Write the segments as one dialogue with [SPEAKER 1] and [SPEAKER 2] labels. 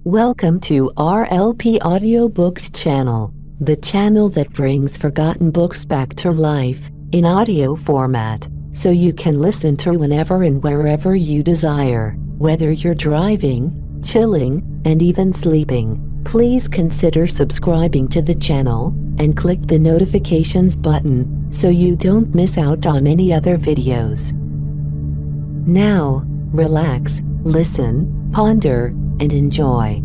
[SPEAKER 1] Welcome to RLP Audiobooks channel, the channel that brings forgotten books back to life in audio format, so you can listen to whenever and wherever you desire, whether you're driving, chilling, and even sleeping. Please consider subscribing to the channel and click the notifications button so you don't miss out on any other videos. Now, relax, listen, ponder, and enjoy.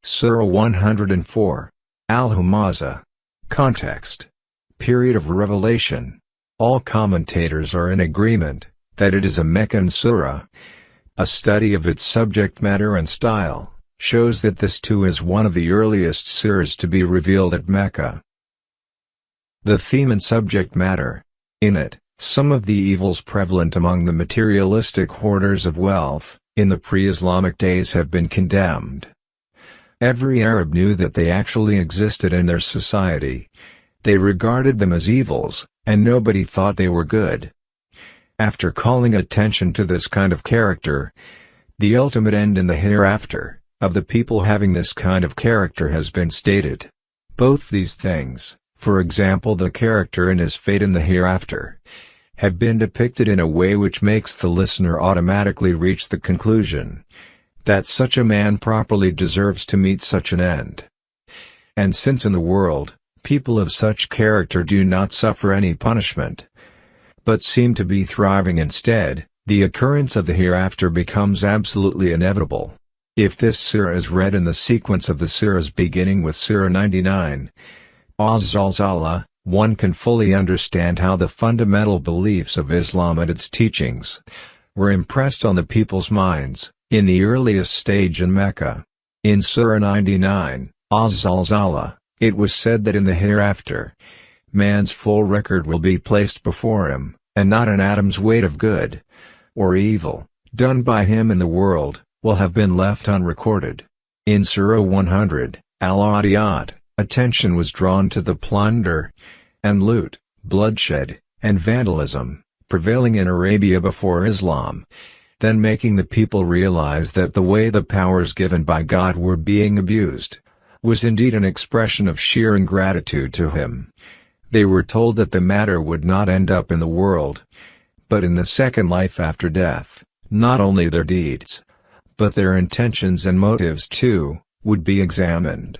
[SPEAKER 2] Surah 104. Al-Humazah. Context. Period of revelation. All commentators are in agreement that it is a Meccan surah. A study of its subject matter and style shows that this too is one of the earliest surahs to be revealed at Mecca. The theme and subject matter. In it, some of the evils prevalent among the materialistic hoarders of wealth in the pre-Islamic days have been condemned. Every Arab knew that they actually existed in their society. They regarded them as evils, and nobody thought they were good. After calling attention to this kind of character, the ultimate end in the hereafter of the people having this kind of character has been stated. Both these things, for example the character and his fate in the hereafter, have been depicted in a way which makes the listener automatically reach the conclusion that such a man properly deserves to meet such an end. And since in the world, people of such character do not suffer any punishment, but seem to be thriving instead, the occurrence of the hereafter becomes absolutely inevitable. If this surah is read in the sequence of the surahs beginning with Surah 99, Az-Zalzala, one can fully understand how the fundamental beliefs of Islam and its teachings were impressed on the people's minds in the earliest stage in Mecca. In Surah 99, Az-Zalzala, it was said that in the hereafter, man's full record will be placed before him, and not an atom's weight of good or evil done by him in the world will have been left unrecorded. In Surah 100, Al-Adiyat, attention was drawn to the plunder and loot, bloodshed, and vandalism prevailing in Arabia before Islam, then making the people realize that the way the powers given by God were being abused was indeed an expression of sheer ingratitude to him. They were told that the matter would not end up in the world, but in the second life after death. Not only their deeds, but their intentions and motives too, would be examined.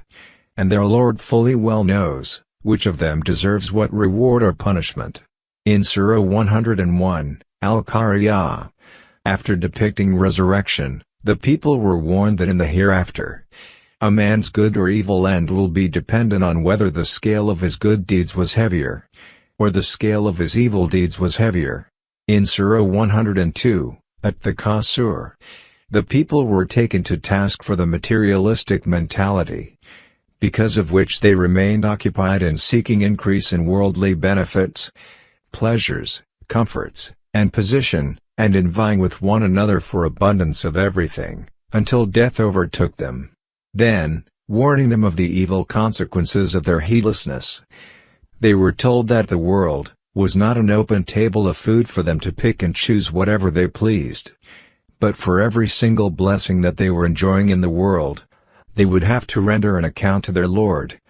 [SPEAKER 2] And their Lord fully well knows which of them deserves what reward or punishment. In Surah 101, Al-Qariyah, after depicting resurrection, the people were warned that in the hereafter, a man's good or evil end will be dependent on whether the scale of his good deeds was heavier, or the scale of his evil deeds was heavier. In Surah 102, At-Takasur, the people were taken to task for the materialistic mentality, because of which they remained occupied in seeking increase in worldly benefits, pleasures, comforts, and position, and in vying with one another for abundance of everything, until death overtook them. Then, warning them of the evil consequences of their heedlessness, they were told that the world was not an open table of food for them to pick and choose whatever they pleased, but for every single blessing that they were enjoying in the world, they would have to render an account to their Lord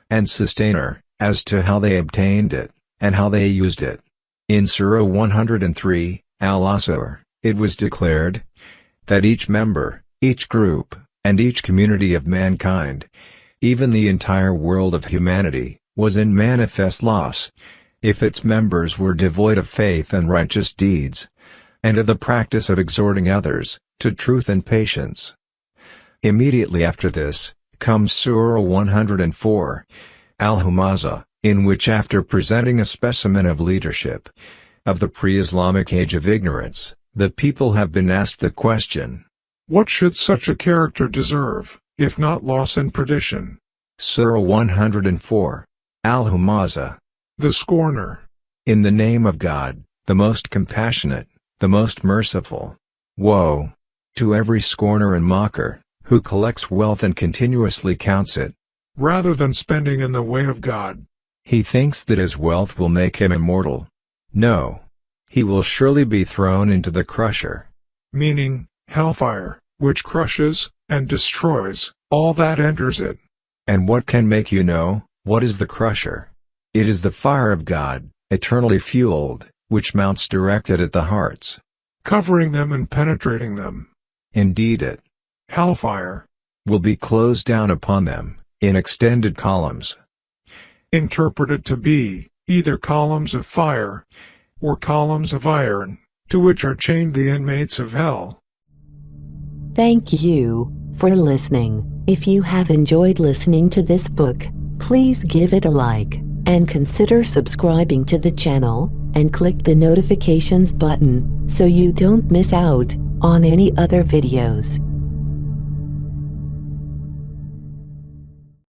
[SPEAKER 2] and Sustainer as to how they obtained it, and how they used it. In Surah 103, Al-Asr, it was declared that each member, each group, and each community of mankind, even the entire world of humanity, was in manifest loss, if its members were devoid of faith and righteous deeds, and of the practice of exhorting others to truth and patience. Immediately after this, comes Surah 104, Al-Humazah, in which after presenting a specimen of leadership of the pre-Islamic age of ignorance, the people have been asked the question,
[SPEAKER 3] what should such a character deserve, if not loss and perdition?
[SPEAKER 2] Surah 104, Al-Humazah,
[SPEAKER 3] the scorner.
[SPEAKER 2] In the name of God, the most compassionate, the most merciful. Woe to every scorner and mocker, who collects wealth and continuously counts it,
[SPEAKER 3] rather than spending in the way of God.
[SPEAKER 2] He thinks that his wealth will make him immortal. No. He will surely be thrown into the crusher.
[SPEAKER 3] Meaning, Hellfire, which crushes and destroys all that enters it.
[SPEAKER 2] And what can make you know what is the crusher? It is the fire of God, eternally fueled, which mounts directed at the hearts,
[SPEAKER 3] Covering them and penetrating them.
[SPEAKER 2] Indeed it
[SPEAKER 3] Hellfire.
[SPEAKER 2] will be closed down upon them, in extended columns.
[SPEAKER 3] Interpreted to be either columns of fire or columns of iron, to which are chained the inmates of hell.
[SPEAKER 1] Thank you for listening. If you have enjoyed listening to this book, please give it a like, and consider subscribing to the channel, and click the notifications button, so you don't miss out on any other videos.